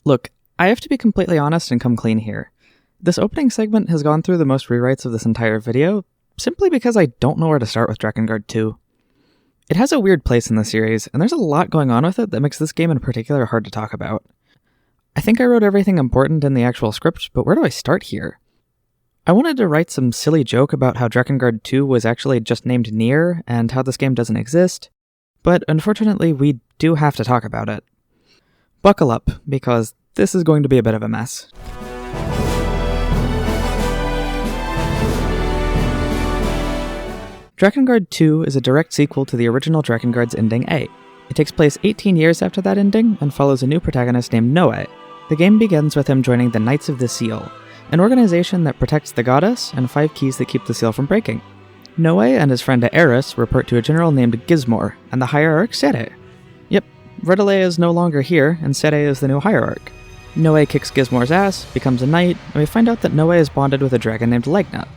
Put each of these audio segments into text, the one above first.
Look, I have to be completely honest and come clean here. This opening segment has gone through the most rewrites of this entire video, simply because I don't know where to start with Drakengard 2. It has a weird place in the series, and there's a lot going on with it that makes this game in particular hard to talk about. I think I wrote everything important in the actual script, but where do I start here? I wanted to write some silly joke about how Drakengard 2 was actually just named Nier, and how this game doesn't exist, but unfortunately we do have to talk about it. Buckle up, because this is going to be a bit of a mess. Drakengard 2 is a direct sequel to the original Drakengard's ending A. It takes place 18 years after that ending, and follows a new protagonist named Noe. The game begins with him joining the Knights of the Seal, an organization that protects the goddess and 5 keys that keep the seal from breaking. Noe and his friend Eris report to a general named Gizmor, and the hierarch Sere. Yep, Redele is no longer here, and Sere is the new hierarch. Noe kicks Gizmor's ass, becomes a knight, and we find out that Noe is bonded with a dragon named Legna.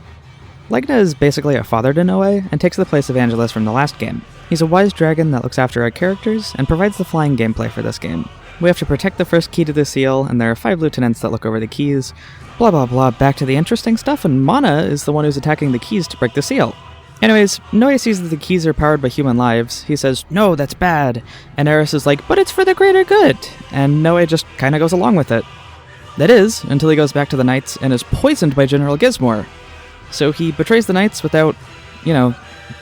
Legna is basically a father to Noe, and takes the place of Angelus from the last game. He's a wise dragon that looks after our characters, and provides the flying gameplay for this game. We have to protect the first key to the seal, and there are 5 lieutenants that look over the keys. Blah blah blah, back to the interesting stuff, and Mana is the one who's attacking the keys to break the seal. Anyways, Noe sees that the keys are powered by human lives. He says, "No, that's bad." And Eris is like, "But it's for the greater good." And Noe just kinda goes along with it. That is, until he goes back to the Knights and is poisoned by General Gizmor. So he betrays the Knights without,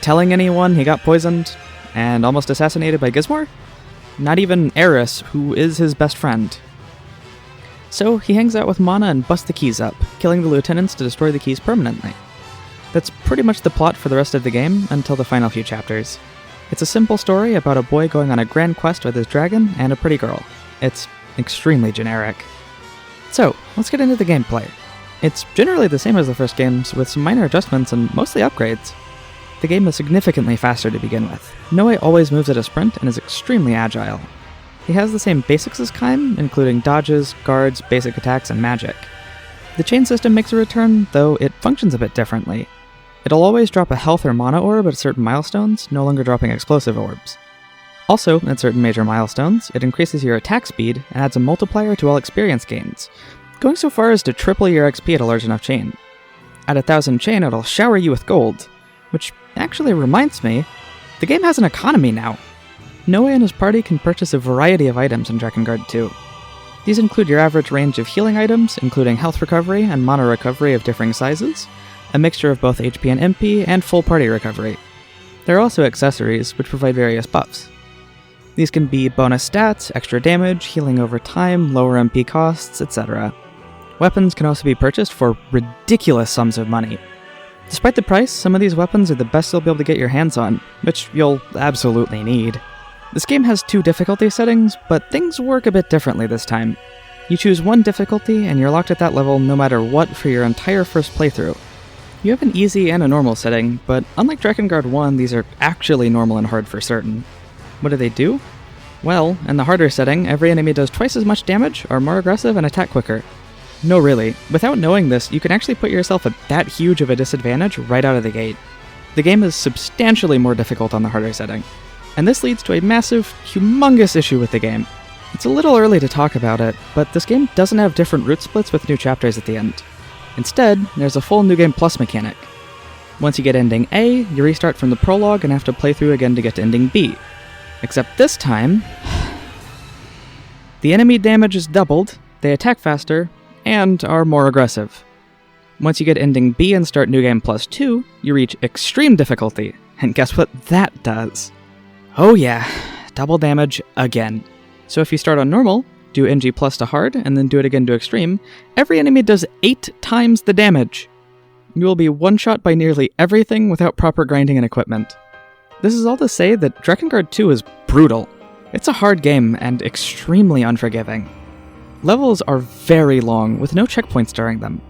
telling anyone he got poisoned, and almost assassinated by Gizmor? Not even Eris, who is his best friend. So he hangs out with Mana and busts the keys up, killing the lieutenants to destroy the keys permanently. That's pretty much the plot for the rest of the game, until the final few chapters. It's a simple story about a boy going on a grand quest with his dragon and a pretty girl. It's extremely generic. So, let's get into the gameplay. It's generally the same as the first games, with some minor adjustments and mostly upgrades. The game is significantly faster to begin with. Noe always moves at a sprint and is extremely agile. He has the same basics as Kaim, including dodges, guards, basic attacks, and magic. The chain system makes a return, though it functions a bit differently. It'll always drop a health or mana orb at certain milestones, no longer dropping explosive orbs. Also, at certain major milestones, it increases your attack speed and adds a multiplier to all experience gains, going so far as to triple your XP at a large enough chain. At 1,000 chain, it'll shower you with gold, which actually reminds me, the game has an economy now. Noe and his party can purchase a variety of items in Drakengard 2. These include your average range of healing items, including health recovery and mana recovery of differing sizes, a mixture of both HP and MP, and full party recovery. There are also accessories, which provide various buffs. These can be bonus stats, extra damage, healing over time, lower MP costs, etc. Weapons can also be purchased for ridiculous sums of money. Despite the price, some of these weapons are the best you'll be able to get your hands on, which you'll absolutely need. This game has 2 difficulty settings, but things work a bit differently this time. You choose one difficulty, and you're locked at that level no matter what for your entire first playthrough. You have an easy and a normal setting, but unlike Drakengard 1, these are actually normal and hard for certain. What do they do? Well, in the harder setting, every enemy does twice as much damage, are more aggressive, and attack quicker. No, really. Without knowing this, you can actually put yourself at that huge of a disadvantage right out of the gate. The game is substantially more difficult on the harder setting, and this leads to a massive, humongous issue with the game. It's a little early to talk about it, but this game doesn't have different route splits with new chapters at the end. Instead, there's a full New Game Plus mechanic. Once you get ending A, you restart from the prologue and have to play through again to get to ending B. Except this time, the enemy damage is doubled, they attack faster, and are more aggressive. Once you get ending B and start New Game Plus 2, you reach Extreme Difficulty, and guess what that does? Oh yeah, double damage again. So if you start on Normal, do NG Plus to Hard, and then do it again to Extreme, every enemy does 8 times the damage. You will be one-shot by nearly everything without proper grinding and equipment. This is all to say that Drakengard 2 is brutal. It's a hard game and extremely unforgiving. Levels are very long, with no checkpoints during them.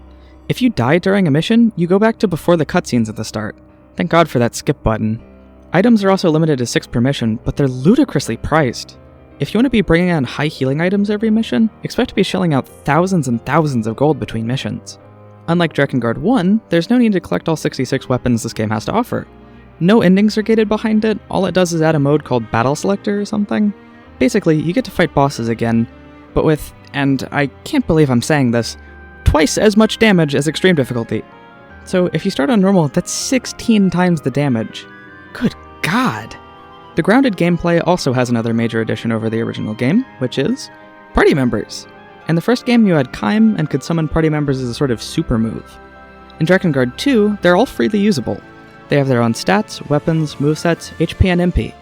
If you die during a mission, you go back to before the cutscenes at the start. Thank God for that skip button. Items are also limited to 6 per mission, but they're ludicrously priced. If you want to be bringing on high healing items every mission, expect to be shelling out thousands and thousands of gold between missions. Unlike Drakengard 1, there's no need to collect all 66 weapons this game has to offer. No endings are gated behind it, all it does is add a mode called Battle Selector or something. Basically, you get to fight bosses again, but with and I can't believe I'm saying this, twice as much damage as extreme difficulty. So if you start on normal, that's 16 times the damage. Good God! The grounded gameplay also has another major addition over the original game, which is party members. In the first game, you had Kaim and could summon party members as a sort of super move. In Drakengard 2, they're all freely usable. They have their own stats, weapons, movesets, HP, and MP.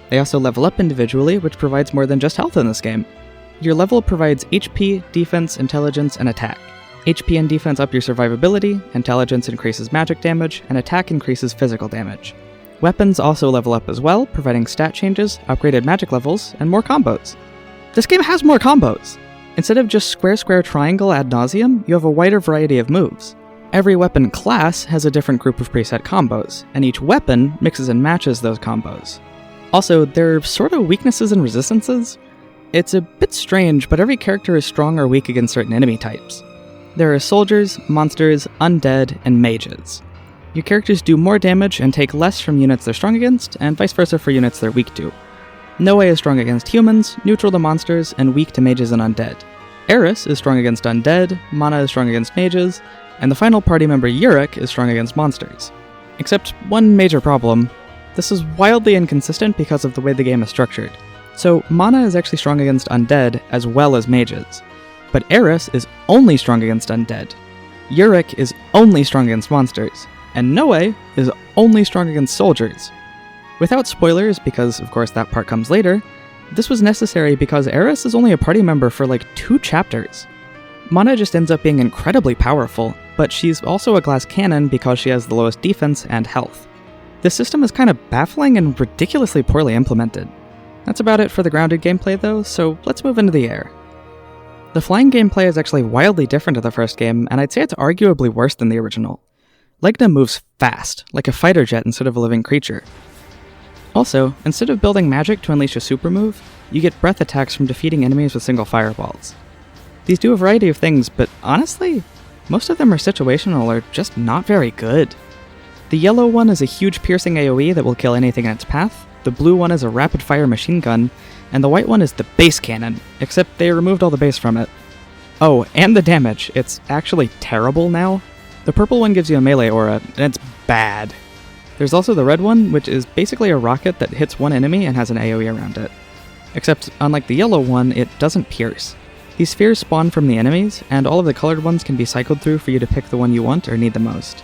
They also level up individually, which provides more than just health in this game. Your level provides HP, defense, intelligence, and attack. HP and defense up your survivability, intelligence increases magic damage, and attack increases physical damage. Weapons also level up as well, providing stat changes, upgraded magic levels, and more combos. This game has more combos! Instead of just square triangle ad nauseum, you have a wider variety of moves. Every weapon class has a different group of preset combos, and each weapon mixes and matches those combos. Also, there are sort of weaknesses and resistances. It's a bit strange, but every character is strong or weak against certain enemy types. There are soldiers, monsters, undead, and mages. Your characters do more damage and take less from units they're strong against, and vice versa for units they're weak to. Noe is strong against humans, neutral to monsters, and weak to mages and undead. Eris is strong against undead, Mana is strong against mages, and the final party member Yurik is strong against monsters. Except one major problem. This is wildly inconsistent because of the way the game is structured. So Mana is actually strong against undead as well as mages, but Eris is only strong against undead. Yurik is only strong against monsters, and Noe is only strong against soldiers. Without spoilers, because of course that part comes later, this was necessary because Eris is only a party member for like 2 chapters. Mana just ends up being incredibly powerful, but she's also a glass cannon because she has the lowest defense and health. This system is kind of baffling and ridiculously poorly implemented. That's about it for the grounded gameplay though, so let's move into the air. The flying gameplay is actually wildly different to the first game, and I'd say it's arguably worse than the original. Legna moves fast, like a fighter jet instead of a living creature. Also, instead of building magic to unleash a super move, you get breath attacks from defeating enemies with single fireballs. These do a variety of things, but honestly, most of them are situational or just not very good. The yellow one is a huge piercing AoE that will kill anything in its path, the blue one is a rapid-fire machine gun, and the white one is the base cannon, except they removed all the base from it. Oh, and the damage, it's actually terrible now. The purple one gives you a melee aura, and it's bad. There's also the red one, which is basically a rocket that hits one enemy and has an AoE around it. Except, unlike the yellow one, it doesn't pierce. These spheres spawn from the enemies, and all of the colored ones can be cycled through for you to pick the one you want or need the most.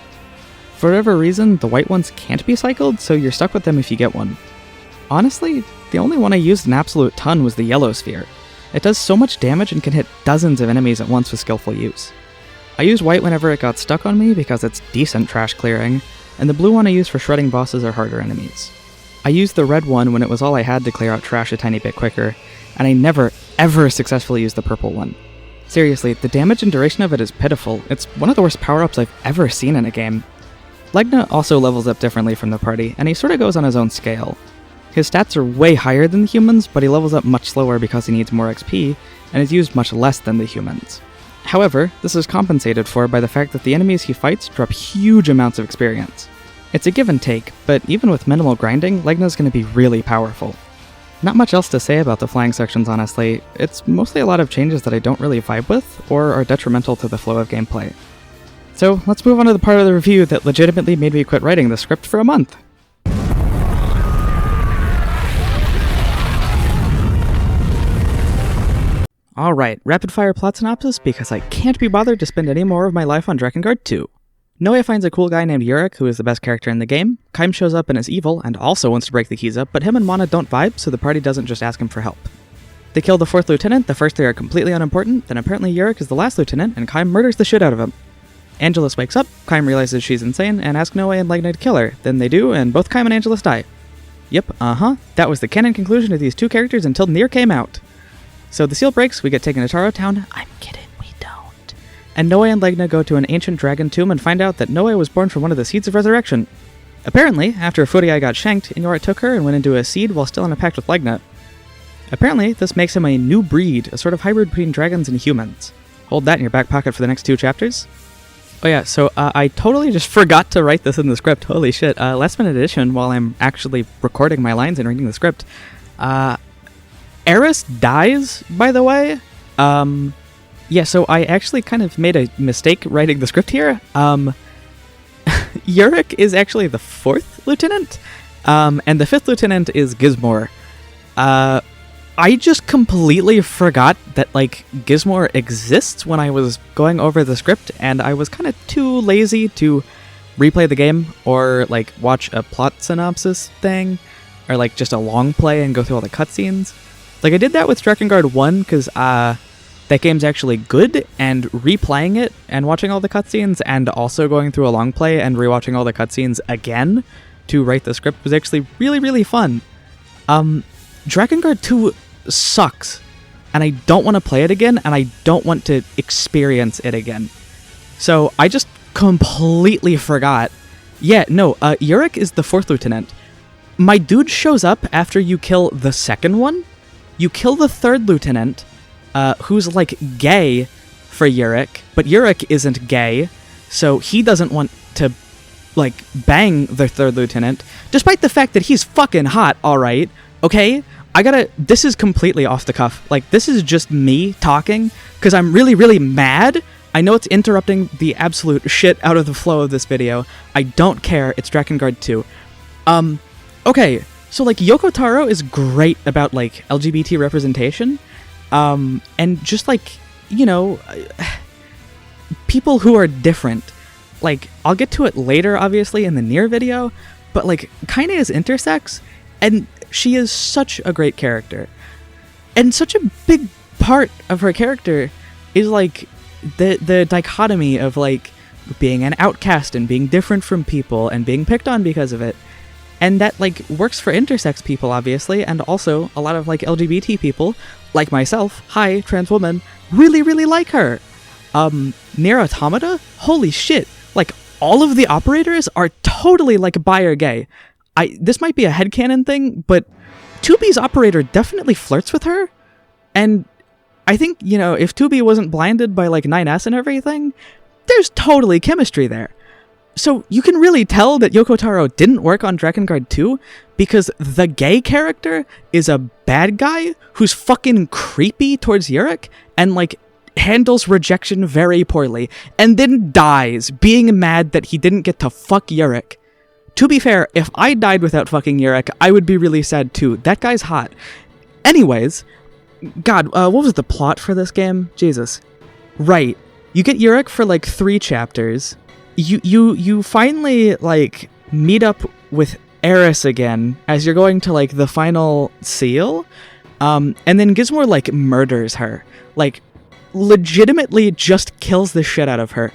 For whatever reason, the white ones can't be cycled, so you're stuck with them if you get one. Honestly, the only one I used an absolute ton was the yellow sphere. It does so much damage and can hit dozens of enemies at once with skillful use. I used white whenever it got stuck on me because it's decent trash clearing, and the blue one I used for shredding bosses or harder enemies. I used the red one when it was all I had to clear out trash a tiny bit quicker, and I never, ever successfully used the purple one. Seriously, the damage and duration of it is pitiful. It's one of the worst power-ups I've ever seen in a game. Legna also levels up differently from the party, and he sort of goes on his own scale. His stats are way higher than the humans, but he levels up much slower because he needs more XP, and is used much less than the humans. However, this is compensated for by the fact that the enemies he fights drop huge amounts of experience. It's a give and take, but even with minimal grinding, Legna's going to be really powerful. Not much else to say about the flying sections, honestly. It's mostly a lot of changes that I don't really vibe with, or are detrimental to the flow of gameplay. So let's move on to the part of the review that legitimately made me quit writing the script for a month. Alright, rapid fire plot synopsis because I can't be bothered to spend any more of my life on Drakengard 2. Noe finds a cool guy named Yurik, who is the best character in the game. Kaim shows up and is evil, and also wants to break the keys up, but him and Mana don't vibe, so the party doesn't just ask him for help. They kill the 4th lieutenant, the first 3 are completely unimportant, then apparently Yurik is the last lieutenant, and Kaim murders the shit out of him. Angelus wakes up, Kaim realizes she's insane, and asks Noe and Legna to kill her. Then they do, and both Kaim and Angelus die. Yep, that was the canon conclusion of these 2 characters until Nier came out. So the seal breaks, we get taken to Taro Town. I'm kidding, we don't. And Noe and Legna go to an ancient dragon tomb and find out that Noe was born from one of the seeds of resurrection. Apparently, after Furiai got shanked, Inuart took her and went into a seed while still in a pact with Legna. Apparently, this makes him a new breed, a sort of hybrid between dragons and humans. Hold that in your back pocket for the next 2 chapters. Oh yeah, so I totally just forgot to write this in the script. Holy shit. Last minute addition while I'm actually recording my lines and reading the script. Eris dies, by the way. Yeah, so I actually kind of made a mistake writing the script here. Yurik is actually the 4th lieutenant, and the 5th lieutenant is Gizmor. I just completely forgot that, like, Gizmor exists when I was going over the script, and I was kind of too lazy to replay the game or, like, watch a plot synopsis thing, or, like, just a long play and go through all the cutscenes. Like, I did that with Drakengard 1, because, that game's actually good, and replaying it and watching all the cutscenes and also going through a long play and rewatching all the cutscenes again to write the script was actually really, really fun. Drakengard 2 sucks, and I don't want to play it again, and I don't want to experience it again. So I just completely forgot. Yeah, no, Yurik is the 4th lieutenant. My dude shows up after you kill the 2nd one. You kill the 3rd lieutenant, who's, like, gay for Yurik, but Yurik isn't gay, so he doesn't want to, like, bang the 3rd lieutenant, despite the fact that he's fucking hot, alright, okay? This is completely off the cuff. Like, this is just me talking, because I'm really, really mad. I know it's interrupting the absolute shit out of the flow of this video. I don't care, it's Drakengard 2. Okay, so, like, Yoko Taro is great about, like, LGBT representation, and just, like, you know, people who are different. Like, I'll get to it later, obviously, in the Nier video, but, like, Kaine is intersex, and she is such a great character. And such a big part of her character is, like, the dichotomy of, like, being an outcast and being different from people and being picked on because of it. And that, like, works for intersex people, obviously, and also a lot of, like, LGBT people, like myself, hi, trans woman, really, really like her. Nier Automata? Holy shit. Like, all of the operators are totally, like, bi or gay. This might be a headcanon thing, but 2B's operator definitely flirts with her, and I think, you know, if 2B wasn't blinded by, like, 9S and everything, there's totally chemistry there. So you can really tell that Yoko Taro didn't work on Drakengard 2 because the gay character is a bad guy who's fucking creepy towards Yurik and, like, handles rejection very poorly and then dies being mad that he didn't get to fuck Yurik. To be fair, if I died without fucking Yurik, I would be really sad too. That guy's hot. Anyways, God, what was the plot for this game? Jesus. Right. You get Yurik for, like, 3 chapters. You finally, like, meet up with Eris again as you're going to, like, the final seal, and then Gizmor, like, murders her. Like, legitimately just kills the shit out of her.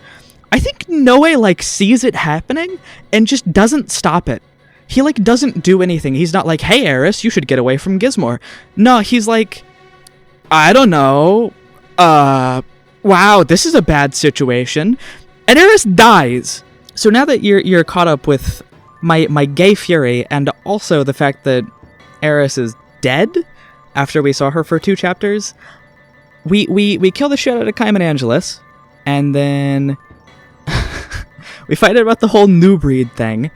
I think Noe, like, sees it happening and just doesn't stop it. He, like, doesn't do anything. He's not like, hey, Eris, you should get away from Gizmor. No, he's like, I don't know, wow, this is a bad situation. And Eris dies. So now that you're caught up with my gay fury, and also the fact that Eris is dead after we saw her for 2 chapters, we kill the shit out of Kaim and Angelus, and then we find out about the whole new breed thing,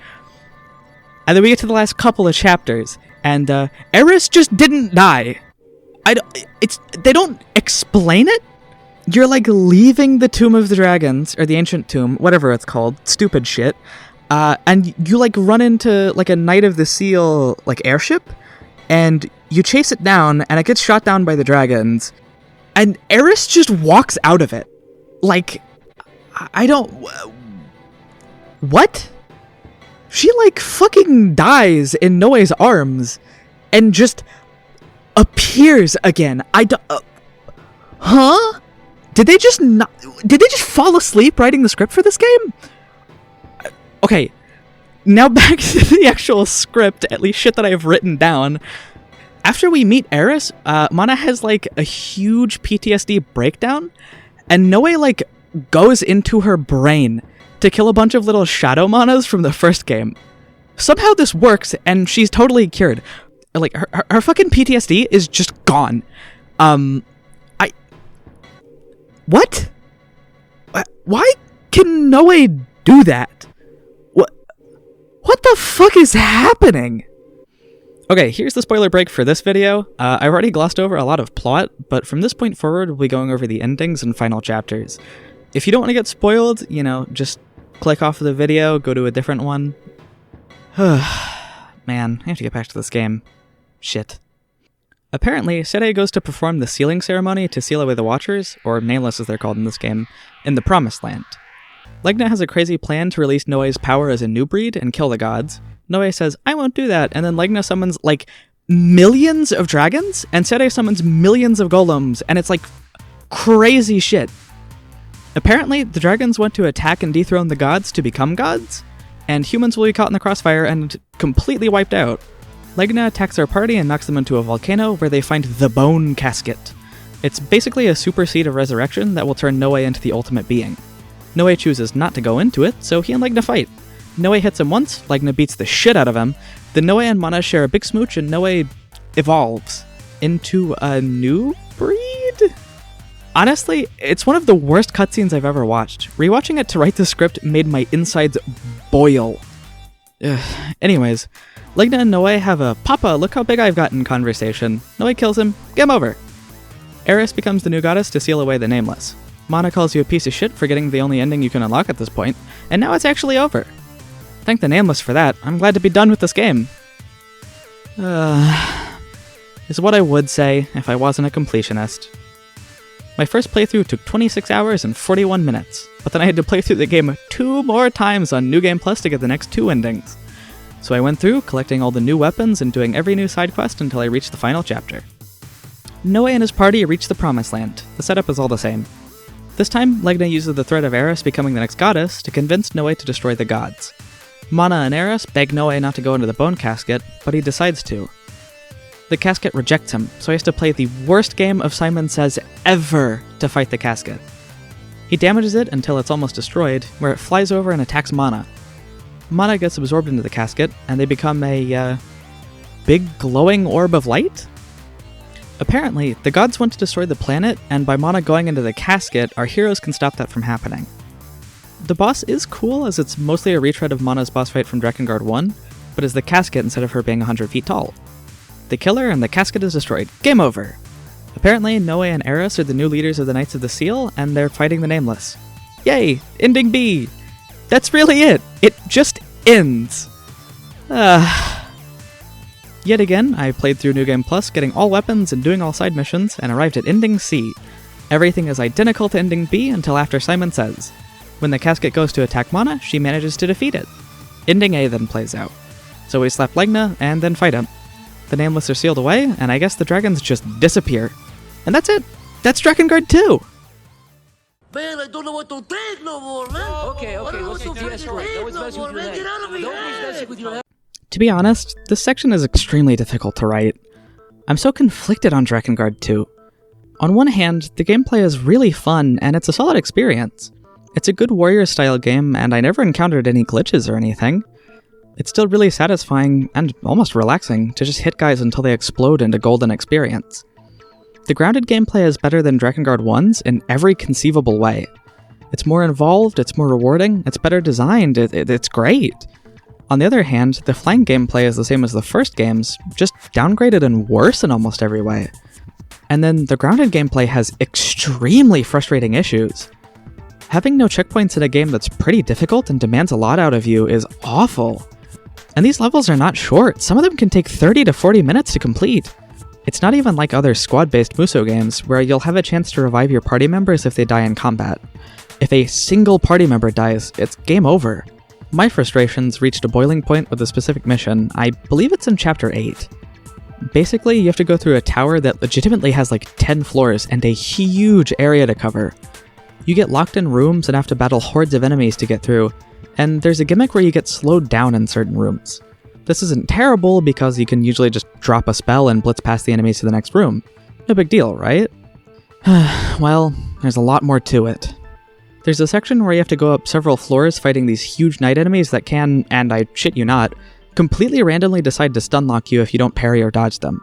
and then we get to the last couple of chapters, and Eris just didn't die. They don't explain it. You're, like, leaving the Tomb of the Dragons, or the Ancient Tomb, whatever it's called, stupid shit, and you, like, run into, like, a Knight of the Seal, like, airship, and you chase it down, and it gets shot down by the dragons, and Eris just walks out of it. Like, I don't... What? She, like, fucking dies in Noe's arms, and just appears again. Huh? Did they just fall asleep writing the script for this game? Okay, now back to the actual script, at least shit that I have written down. After we meet Eris, Mana has, like, a huge PTSD breakdown, and Noe, like, goes into her brain to kill a bunch of little shadow manas from the first game. Somehow this works, and she's totally cured. Like, her fucking PTSD is just gone. What? Why can Noe do that? What the fuck is happening? Okay, here's the spoiler break for this video. I already glossed over a lot of plot, but from this point forward, we'll be going over the endings and final chapters. If you don't want to get spoiled, just click off of the video, go to a different one. Man, I have to get back to this game. Shit. Apparently, Sede goes to perform the sealing ceremony to seal away the Watchers, or Nameless as they're called in this game, in the Promised Land. Legna has a crazy plan to release Noe's power as a new breed and kill the gods. Noe says, I won't do that, and then Legna summons, millions of dragons, and Sede summons millions of golems, and it's crazy shit. Apparently, the dragons want to attack and dethrone the gods to become gods, and humans will be caught in the crossfire and completely wiped out. Legna attacks our party and knocks them into a volcano where they find the Bone Casket. It's basically a super seed of resurrection that will turn Noe into the ultimate being. Noe chooses not to go into it, so he and Legna fight. Noe hits him once, Legna beats the shit out of him, then Noe and Mana share a big smooch and Noe evolves into a new breed? Honestly, it's one of the worst cutscenes I've ever watched. Rewatching it to write the script made my insides boil. Anyways, Legna and Noe have a "Papa, look how big I've gotten" conversation. Noe kills him. Game over. Eris becomes the new goddess to seal away the Nameless. Mana calls you a piece of shit for getting the only ending you can unlock at this point, and now it's actually over. Thank the Nameless for that. I'm glad to be done with this game. Is what I would say if I wasn't a completionist. My first playthrough took 26 hours and 41 minutes, but then I had to play through the game 2 more times on New Game Plus to get the next 2 endings. So I went through, collecting all the new weapons and doing every new side quest until I reached the final chapter. Noe and his party reach the Promised Land. The setup is all the same. This time, Legna uses the threat of Eris becoming the next goddess to convince Noe to destroy the gods. Mana and Eris beg Noe not to go into the Bone Casket, but he decides to. The casket rejects him, so he has to play the worst game of Simon Says ever to fight the casket. He damages it until it's almost destroyed, where it flies over and attacks Mana. Mana gets absorbed into the casket, and they become a, big glowing orb of light? Apparently, the gods want to destroy the planet, and by Mana going into the casket, our heroes can stop that from happening. The boss is cool, as it's mostly a retread of Mana's boss fight from Drakengard 1, but is the casket instead of her being 100 feet tall. They kill her, and the casket is destroyed. Game over! Apparently, Noe and Eris are the new leaders of the Knights of the Seal, and they're fighting the Nameless. Yay! Ending B! That's really it! It just ends! Yet again, I played through New Game Plus, getting all weapons and doing all side missions, and arrived at Ending C. Everything is identical to Ending B until after Simon Says. When the casket goes to attack Mana, she manages to defeat it. Ending A then plays out. So we slap Legna, and then fight him. The Nameless are sealed away, and I guess the dragons just disappear. And that's it! That's Drakengard 2! Man, I don't know what to take no more, man. Okay, we'll take the escort. Nobody's messing with your head. Get out of here. Nobody's messing with your head. To be honest, this section is extremely difficult to write. I'm so conflicted on Drakengard 2. On one hand, the gameplay is really fun, and it's a solid experience. It's a good warrior-style game, and I never encountered any glitches or anything. It's still really satisfying, and almost relaxing, to just hit guys until they explode into golden experience. The grounded gameplay is better than Drakengard 1's in every conceivable way. It's more involved, it's more rewarding, it's better designed, it's great. On the other hand, the flying gameplay is the same as the first games, just downgraded and worse in almost every way. And then the grounded gameplay has extremely frustrating issues. Having no checkpoints in a game that's pretty difficult and demands a lot out of you is awful. And these levels are not short, some of them can take 30 to 40 minutes to complete. It's not even like other squad-based Musou games, where you'll have a chance to revive your party members if they die in combat. If a single party member dies, it's game over. My frustrations reached a boiling point with a specific mission. I believe it's in Chapter 8. Basically, you have to go through a tower that legitimately has like 10 floors and a huge area to cover. You get locked in rooms and have to battle hordes of enemies to get through, and there's a gimmick where you get slowed down in certain rooms. This isn't terrible because you can usually just drop a spell and blitz past the enemies to the next room. No big deal, right? Well, there's a lot more to it. There's a section where you have to go up several floors fighting these huge night enemies that can, and I shit you not, completely randomly decide to stunlock you if you don't parry or dodge them.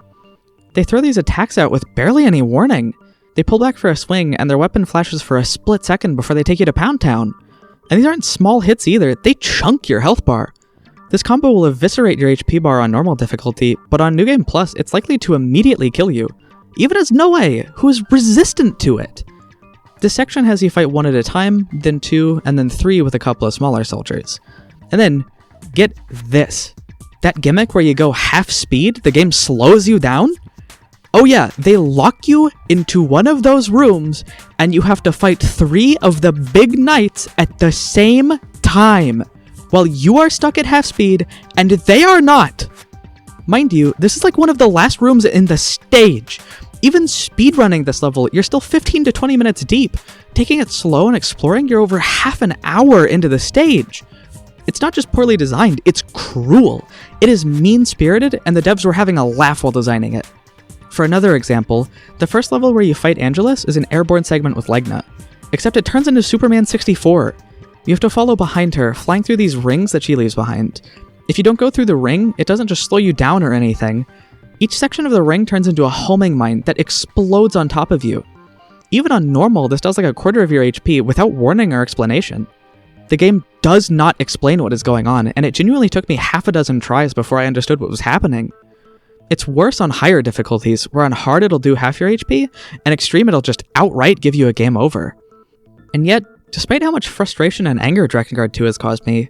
They throw these attacks out with barely any warning. They pull back for a swing, and their weapon flashes for a split second before they take you to Pound Town. And these aren't small hits either, they chunk your health bar. This combo will eviscerate your HP bar on normal difficulty, but on New Game Plus, it's likely to immediately kill you, even as Noe, who is resistant to it. This section has you fight one at a time, then two, and then three with a couple of smaller soldiers. And then, get this. That gimmick where you go half speed, the game slows you down? Oh yeah, they lock you into one of those rooms, and you have to fight 3 of the big knights at the same time, while you are stuck at half speed, and they are not. Mind you, this is like one of the last rooms in the stage. Even speedrunning this level, you're still 15 to 20 minutes deep. Taking it slow and exploring, you're over half an hour into the stage. It's not just poorly designed, it's cruel. It is mean-spirited, and the devs were having a laugh while designing it. For another example, the first level where you fight Angelus is an airborne segment with Legna, except it turns into Superman 64. You have to follow behind her, flying through these rings that she leaves behind. If you don't go through the ring, it doesn't just slow you down or anything. Each section of the ring turns into a homing mine that explodes on top of you. Even on normal, this does like a quarter of your HP without warning or explanation. The game does not explain what is going on, and it genuinely took me half a dozen tries before I understood what was happening. It's worse on higher difficulties, where on hard it'll do half your HP, and extreme it'll just outright give you a game over. And yet, despite how much frustration and anger Drakengard 2 has caused me,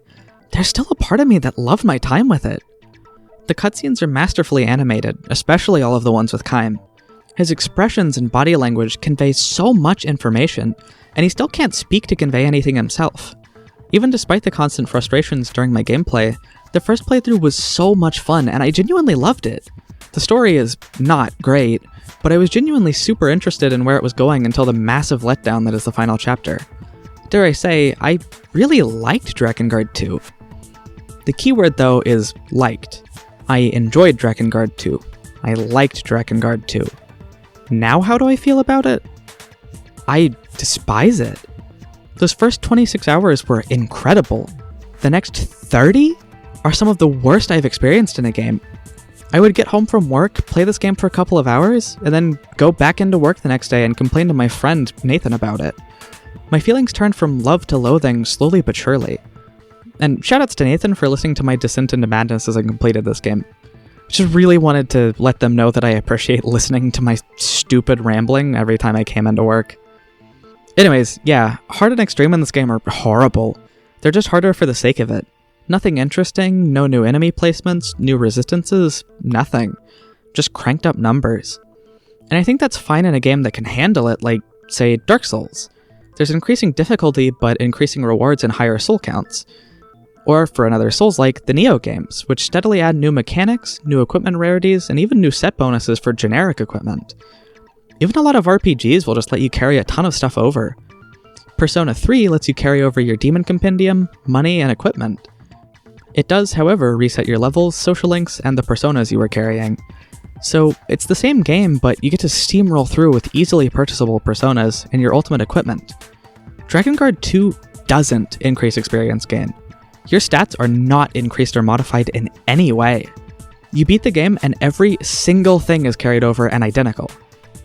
there's still a part of me that loved my time with it. The cutscenes are masterfully animated, especially all of the ones with Kaim. His expressions and body language convey so much information, and he still can't speak to convey anything himself. Even despite the constant frustrations during my gameplay, the first playthrough was so much fun, and I genuinely loved it. The story is not great, but I was genuinely super interested in where it was going until the massive letdown that is the final chapter. Dare I say, I really liked Drakengard 2. The keyword though is liked. I enjoyed Drakengard 2. I liked Drakengard 2. Now how do I feel about it? I despise it. Those first 26 hours were incredible. The next 30 are some of the worst I've experienced in a game. I would get home from work, play this game for a couple of hours, and then go back into work the next day and complain to my friend Nathan about it. My feelings turned from love to loathing slowly but surely. And shoutouts to Nathan for listening to my descent into madness as I completed this game. Just really wanted to let them know that I appreciate listening to my stupid rambling every time I came into work. Anyways, yeah, hard and extreme in this game are horrible. They're just harder for the sake of it. Nothing interesting, no new enemy placements, new resistances, nothing. Just cranked up numbers. And I think that's fine in a game that can handle it, like, say, Dark Souls. There's increasing difficulty, but increasing rewards and higher soul counts. Or, for another Souls-like, the Nioh games, which steadily add new mechanics, new equipment rarities, and even new set bonuses for generic equipment. Even a lot of RPGs will just let you carry a ton of stuff over. Persona 3 lets you carry over your demon compendium, money, and equipment. It does, however, reset your levels, social links, and the personas you were carrying. So, it's the same game, but you get to steamroll through with easily purchasable personas and your ultimate equipment. Drakengard 2 doesn't increase experience gain. Your stats are not increased or modified in any way. You beat the game and every single thing is carried over and identical.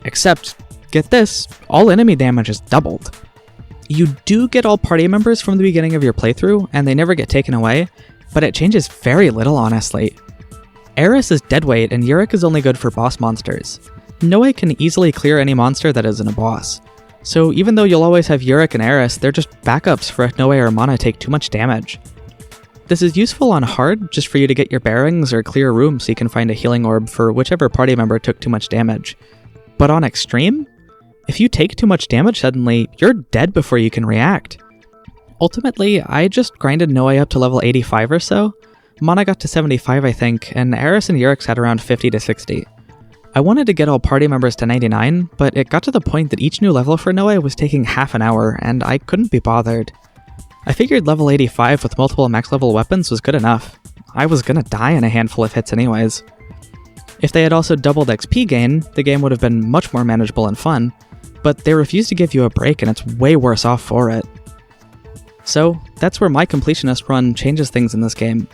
Except, get this, all enemy damage is doubled. You do get all party members from the beginning of your playthrough, and they never get taken away, but it changes very little, honestly. Eris is deadweight, and Yurik is only good for boss monsters. Noe can easily clear any monster that isn't a boss. So even though you'll always have Yurik and Eris, they're just backups for if Noe or Mana take too much damage. This is useful on hard, just for you to get your bearings or clear a room so you can find a healing orb for whichever party member took too much damage. But on extreme, if you take too much damage suddenly, you're dead before you can react. Ultimately, I just grinded Noe up to level 85 or so. Mana got to 75 I think, and Eris and Yurik had around 50 to 60. I wanted to get all party members to 99, but it got to the point that each new level for Noe was taking half an hour, and I couldn't be bothered. I figured level 85 with multiple max level weapons was good enough. I was gonna die in a handful of hits anyways. If they had also doubled XP gain, the game would have been much more manageable and fun, but they refuse to give you a break and it's way worse off for it. So, that's where my completionist run changes things in this game.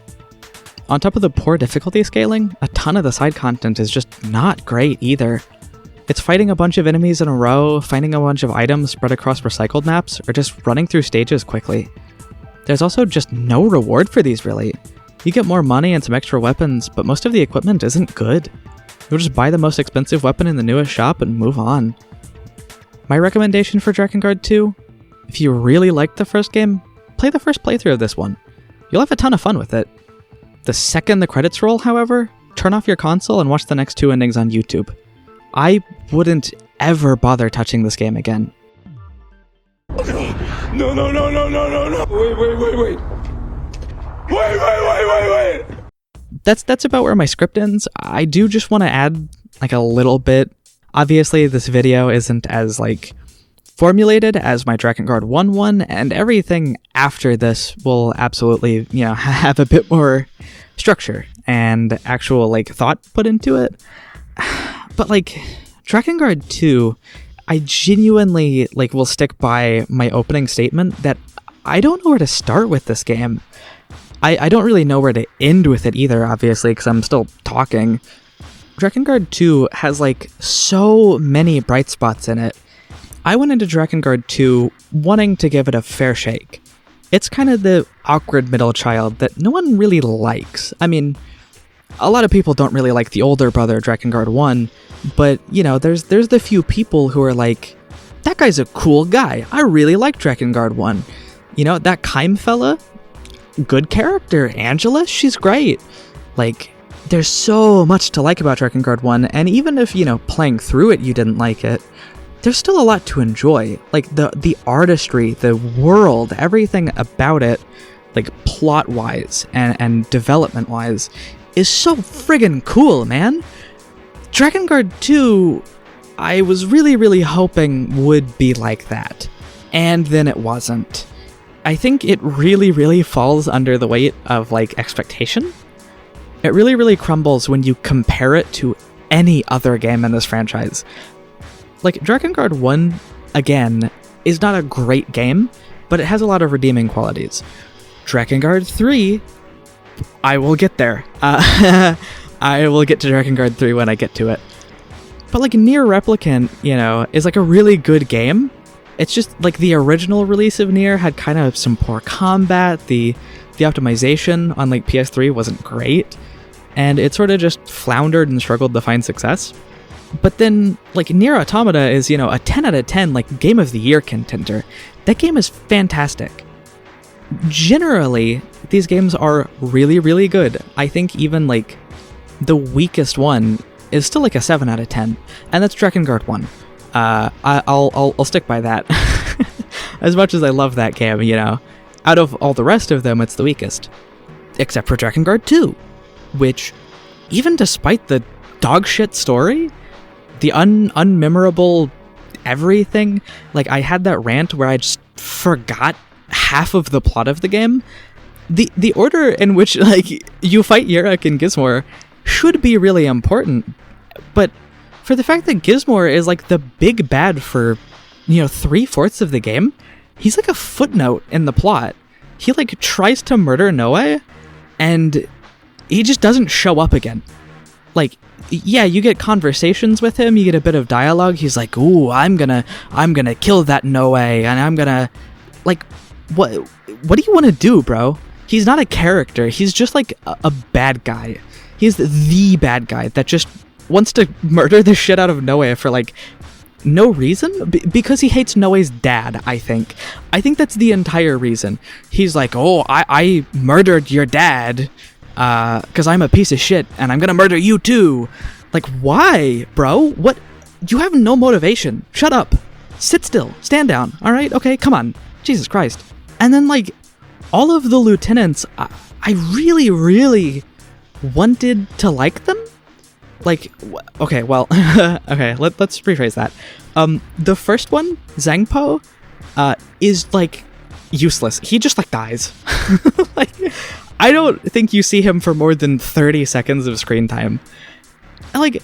On top of the poor difficulty scaling, a ton of the side content is just not great either. It's fighting a bunch of enemies in a row, finding a bunch of items spread across recycled maps, or just running through stages quickly. There's also just no reward for these really. You get more money and some extra weapons, but most of the equipment isn't good. You'll just buy the most expensive weapon in the newest shop and move on. My recommendation for Drakengard 2? If you really liked the first game, play the first playthrough of this one. You'll have a ton of fun with it. The second the credits roll, however, turn off your console and watch the next 2 endings on YouTube. I wouldn't ever bother touching this game again. No. Wait. Wait. That's about where my script ends. I do just want to add like a little bit. Obviously, this video isn't as like formulated as my Drakengard 1 one, and everything after this will absolutely, have a bit more structure and actual like thought put into it. But like Drakengard 2, I genuinely like will stick by my opening statement that I don't know where to start with this game. I don't really know where to end with it either, obviously, because I'm still talking. Drakengard 2 has like so many bright spots in it. I went into Drakengard 2 wanting to give it a fair shake. It's kind of the awkward middle child that no one really likes. I mean, a lot of people don't really like the older brother, Drakengard 1, but, there's the few people who are like, that guy's a cool guy. I really like Drakengard 1. That Kaim fella, good character. Angela, she's great. Like, there's so much to like about Drakengard 1, and even if, playing through it you didn't like it, there's still a lot to enjoy. Like, the artistry, the world, everything about it, like, plot-wise and development-wise, is so friggin' cool, man. Drakengard 2, I was really, really hoping would be like that. And then it wasn't. I think it really, really falls under the weight of, like, expectation. It really, really crumbles when you compare it to any other game in this franchise. Like, Drakengard 1, again, is not a great game, but it has a lot of redeeming qualities. Drakengard 3, I will get there. I will get to Drakengard 3 when I get to it. But, like, Nier Replicant, is, like, a really good game. It's just, like, the original release of Nier had kind of some poor combat, the optimization on, like, PS3 wasn't great, and it sort of just floundered and struggled to find success. But then, like, Nier Automata is, a 10 out of 10, like, Game of the Year contender. That game is fantastic. Generally, these games are really, really good. I think even, like, the weakest one is still, like, a 7 out of 10, and that's Drakengard 1. I'll stick by that. As much as I love that game, out of all the rest of them, it's the weakest. Except for Drakengard 2, which, even despite the dogshit story, the unmemorable everything, like, I had that rant where I just forgot half of the plot of the game. The order in which, like, you fight Yurik and Gizmor should be really important, but for the fact that Gizmor is, like, the big bad for, 3/4 of the game, he's, like, a footnote in the plot. He, like, tries to murder Noe, and he just doesn't show up again. Like, yeah, you get conversations with him, you get a bit of dialogue, he's like, ooh, I'm gonna kill that Noe, and I'm gonna, like, what do you want to do, bro? He's not a character, he's just, like, a bad guy. He's the bad guy that just wants to murder the shit out of Noe for, like, no reason? Because he hates Noe's dad, I think. I think that's the entire reason. He's like, oh, I murdered your dad, because I'm a piece of shit, and I'm gonna murder you too. Like, why, bro? What? You have no motivation. Shut up. Sit still. Stand down. Alright? Okay, come on. Jesus Christ. And then, like, all of the lieutenants, I really, really wanted to like them. Like, okay, well, okay, let's rephrase that. The first one, Zhangpo, is, like, useless. He just, like, dies. Like, I don't think you see him for more than 30 seconds of screen time. And, like,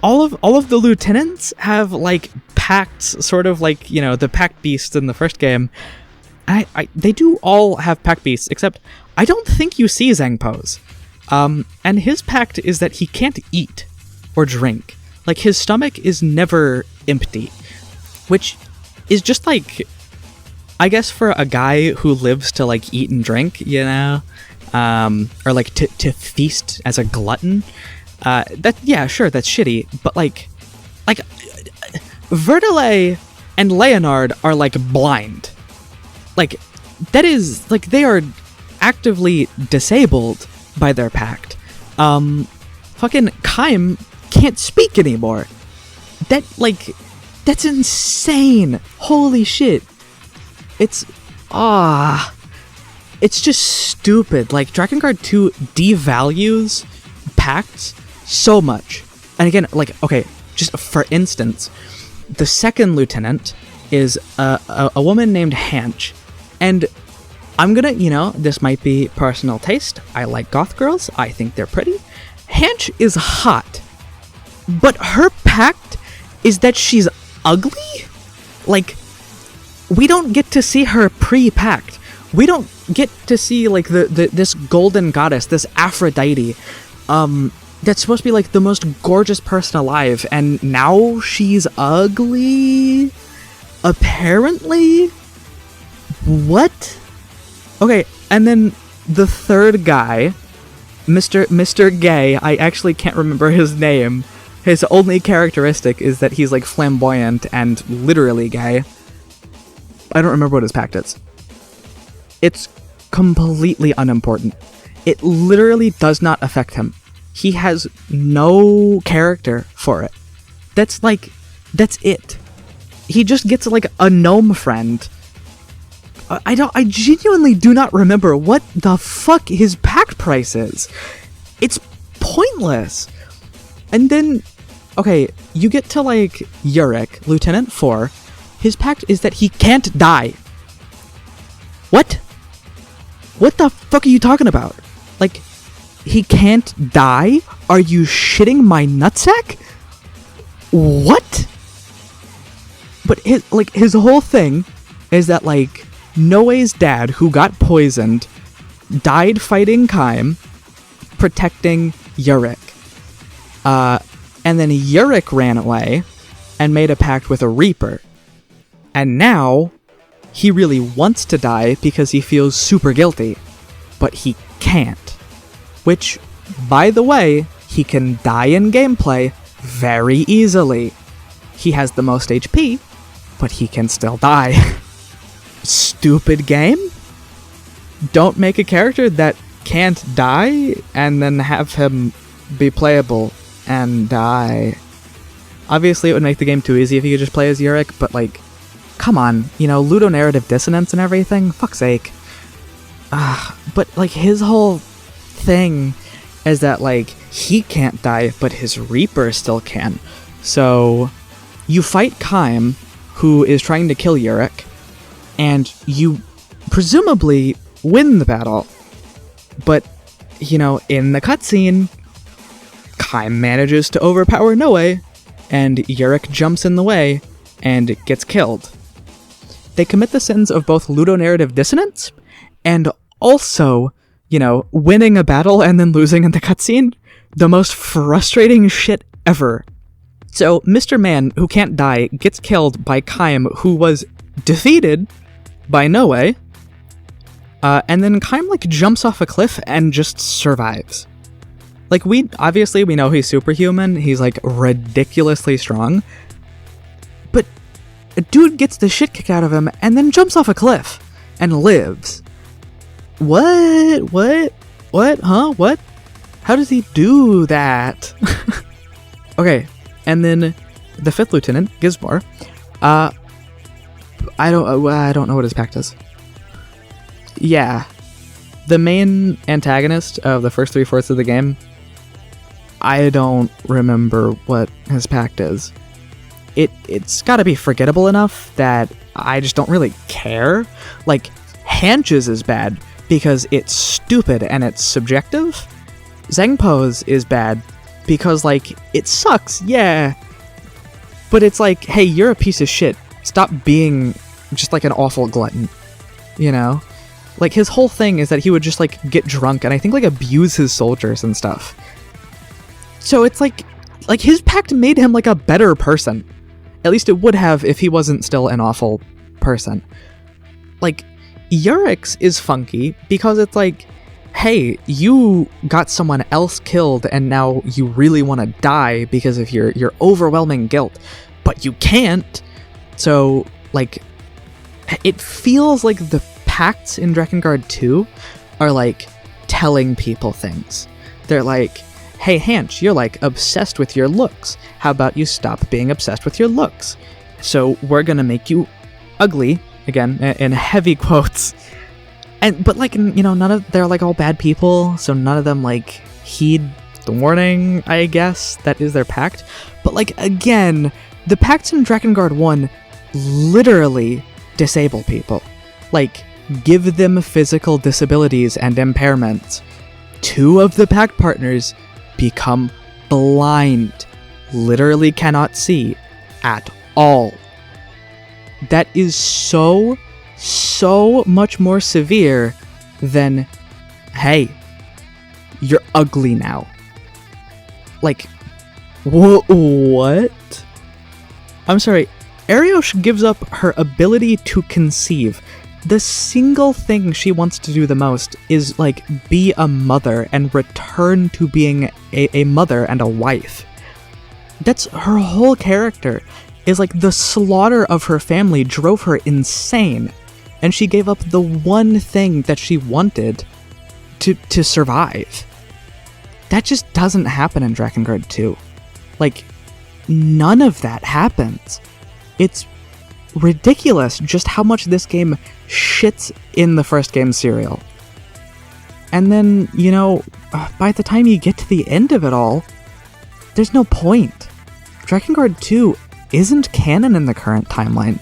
all of the lieutenants have, like, pacts, sort of like, the pact beasts in the first game. They do all have pact beasts, except I don't think you see Zhangpo's. And his pact is that he can't eat or drink. Like, his stomach is never empty, which is just, like, I guess for a guy who lives to, like, eat and drink, or like to feast as a glutton. Yeah, sure, that's shitty, but like Verdelay and Leonard are like blind. Like that is like they are actively disabled by their pact. Fucking Kaim can't speak anymore. That's insane. Holy shit. It's just stupid. Like Drakengard 2 devalues pacts so much. And again, like, okay, just for instance, the second lieutenant is a woman named Hanch. And I'm gonna, this might be personal taste. I like goth girls. I think they're pretty. Hanch is hot. But her pact is that she's ugly? Like, we don't get to see her pre-pact. We don't get to see, like, this golden goddess, this Aphrodite, that's supposed to be, like, the most gorgeous person alive, and now she's ugly? Apparently? What? Okay, and then the third guy, Mr. Gay, I actually can't remember his name. His only characteristic is that he's, like, flamboyant and literally gay. I don't remember what his pact is. It's completely unimportant. It literally does not affect him. He has no character for it. That's it. He just gets, like, a gnome friend. I genuinely do not remember what the fuck his pact price is. It's pointless. And then, okay, you get to, like, Yurik, Lieutenant 4. His pact is that he can't die. What? What the fuck are you talking about? Like, he can't die? Are you shitting my nutsack? What? But his whole thing is that, like, Noe's dad, who got poisoned, died fighting Kaim, protecting Yurik. And then Yurik ran away and made a pact with a Reaper. And now, he really wants to die because he feels super guilty. But he can't. Which, by the way, he can die in gameplay very easily. He has the most HP, but he can still die. Stupid game? Don't make a character that can't die and then have him be playable and die. Obviously, it would make the game too easy if you could just play as Yurik, but, like, come on, ludonarrative dissonance and everything? Fuck's sake. But, like, his whole thing is that, like, he can't die, but his Reaper still can. So, you fight Kaim, who is trying to kill Yurik, and you presumably win the battle. But, in the cutscene, Kaim manages to overpower Noe, and Yurik jumps in the way and gets killed. They commit the sins of both ludonarrative dissonance and also, winning a battle and then losing in the cutscene. The most frustrating shit ever. So, Mr. Man, who can't die, gets killed by Kaim, who was defeated by Noe. And then Kaim, like, jumps off a cliff and just survives. Like, we know he's superhuman. He's, like, ridiculously strong. But a dude gets the shit kicked out of him and then jumps off a cliff and lives. What? Huh? What? How does he do that? Okay, and then the fifth lieutenant, Gizmor. I don't know what his pact is. Yeah, the main antagonist of the first 3/4 of the game. I don't remember what his pact is. It's got to be forgettable enough that I just don't really care. Like, Hanch's is bad because it's stupid and it's subjective. Zengpo's is bad because, like, it sucks, yeah. But it's like, hey, you're a piece of shit. Stop being just, like, an awful glutton, Like, his whole thing is that he would just, like, get drunk and I think, like, abuse his soldiers and stuff. So it's like his pact made him, like, a better person. At least it would have if he wasn't still an awful person. Like, Yurik's is funky because it's like, hey, you got someone else killed and now you really want to die because of your overwhelming guilt, but you can't. So, like, it feels like the pacts in Drakengard 2 are, like, telling people things. They're like, hey, Hanch, you're, like, obsessed with your looks. How about you stop being obsessed with your looks? So we're gonna make you ugly, again, in heavy quotes. But, like, they're, like, all bad people, so none of them, like, heed the warning, I guess. That is their pact. But, like, again, the pacts in Drakengard 1 literally disable people. Like, give them physical disabilities and impairments. 2 of the pact partners become blind, literally cannot see at all. That is so much more severe than, hey, you're ugly now. Like, what? I'm sorry, Ariosh gives up her ability to conceive. The single thing she wants to do the most is, like, be a mother and return to being a mother and a wife. That's her whole character, is like the slaughter of her family drove her insane, and she gave up the one thing that she wanted to survive. That just doesn't happen in Drakengard 2. Like, none of that happens. It's ridiculous just how much this game shits in the first game serial. And then, by the time you get to the end of it all, there's no point. Drakengard 2 isn't canon in the current timeline.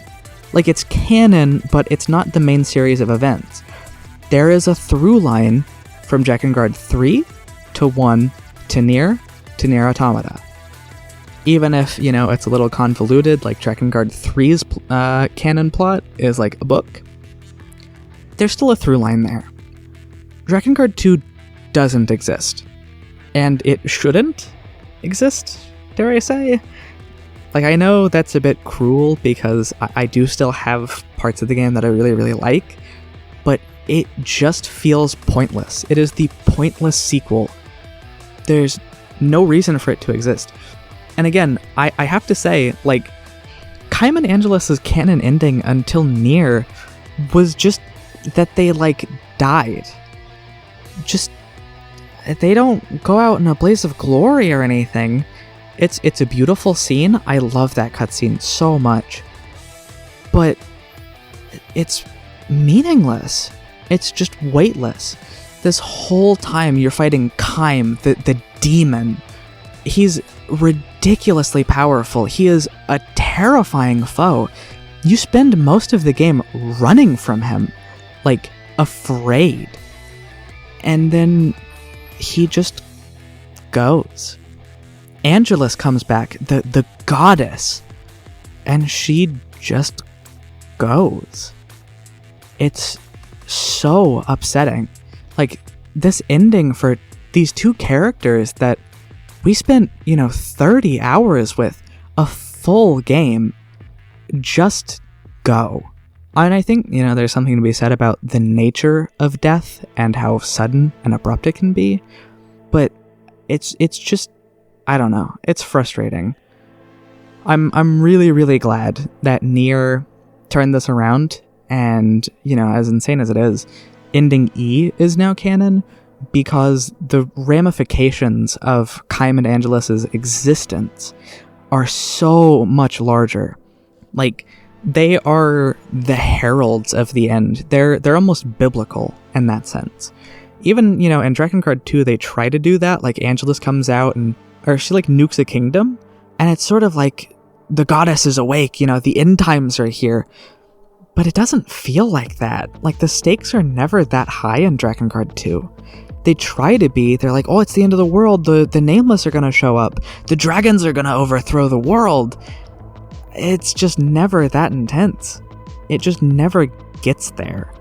Like, it's canon, but it's not the main series of events. There is a through line from Drakengard 3 to 1 to Nier Automata. Even if, it's a little convoluted, like Drakengard 3's canon plot is like a book, there's still a through line there. Drakengard 2 doesn't exist. And it shouldn't exist, dare I say? Like, I know that's a bit cruel because I do still have parts of the game that I really, really like, but it just feels pointless. It is the pointless sequel. There's no reason for it to exist. And again, I have to say, like, Kaiman Angelus's canon ending until Nier was just that they, like, died. Just, they don't go out in a blaze of glory or anything. It's a beautiful scene. I love that cutscene so much. But it's meaningless. It's just weightless. This whole time you're fighting Kaim, the demon. He's ridiculously powerful. He is a terrifying foe. You spend most of the game running from him, like, afraid. And then he just goes. Angelus comes back, the goddess, and she just goes. It's so upsetting. Like, this ending for these 2 characters that we spent, 30 hours with, a full game, just go. And I think, there's something to be said about the nature of death and how sudden and abrupt it can be, but it's just, I don't know, it's frustrating. I'm really, really glad that Nier turned this around, and, as insane as it is, ending E is now canon, because the ramifications of Kaiman Angelus's existence are so much larger. Like, they are the heralds of the end. They're almost biblical in that sense. Even, in Drakengard 2, they try to do that. Like, Angelus comes out or she, like, nukes a kingdom, and it's sort of like, the goddess is awake, the end times are here. But it doesn't feel like that. Like, the stakes are never that high in Drakengard 2. They try to be. They're like, oh, it's the end of the world. The Nameless are going to show up. The dragons are going to overthrow the world. It's just never that intense. It just never gets there.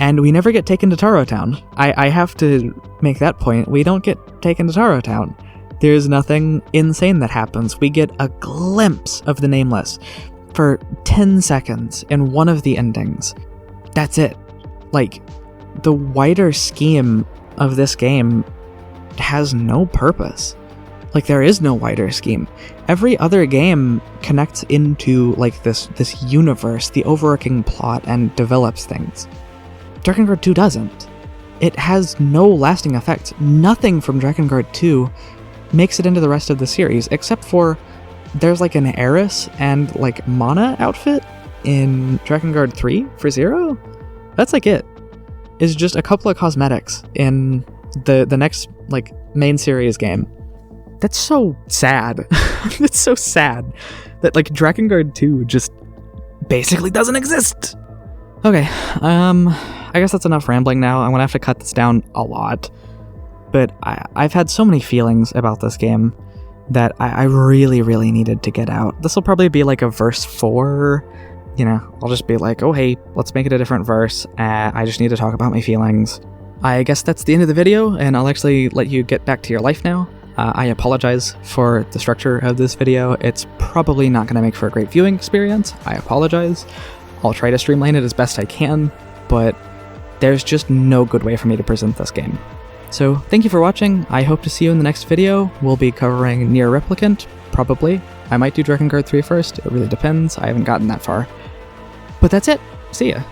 And we never get taken to Taro Town. I have to make that point. We don't get taken to Taro Town. There's nothing insane that happens. We get a glimpse of the Nameless for 10 seconds in one of the endings. That's it. Like, the wider scheme of this game has no purpose. Like, there is no wider scheme. Every other game connects into, like, this universe, the overarching plot, and develops things. Drakengard 2 doesn't. It has no lasting effects. Nothing from Drakengard 2 makes it into the rest of the series, except for there's, like, an Eris and, like, Mana outfit in Drakengard 3 for Zero. That's, like, it. It's just a couple of cosmetics in the next, like, main series game. That's so sad. It's so sad that, like, Drakengard 2 just basically doesn't exist. Okay, I guess that's enough rambling now. I'm gonna have to cut this down a lot. But I've had so many feelings about this game that I really, really needed to get out. This will probably be like a verse 4. You know, I'll just be like, oh hey, let's make it a different verse. I just need to talk about my feelings. I guess that's the end of the video, and I'll actually let you get back to your life now. I apologize for the structure of this video. It's probably not going to make for a great viewing experience. I apologize. I'll try to streamline it as best I can, but there's just no good way for me to present this game. So thank you for watching. I hope to see you in the next video. We'll be covering Nier Replicant, probably. I might do Drakengard 3 first. It really depends. I haven't gotten that far. But that's it. See ya.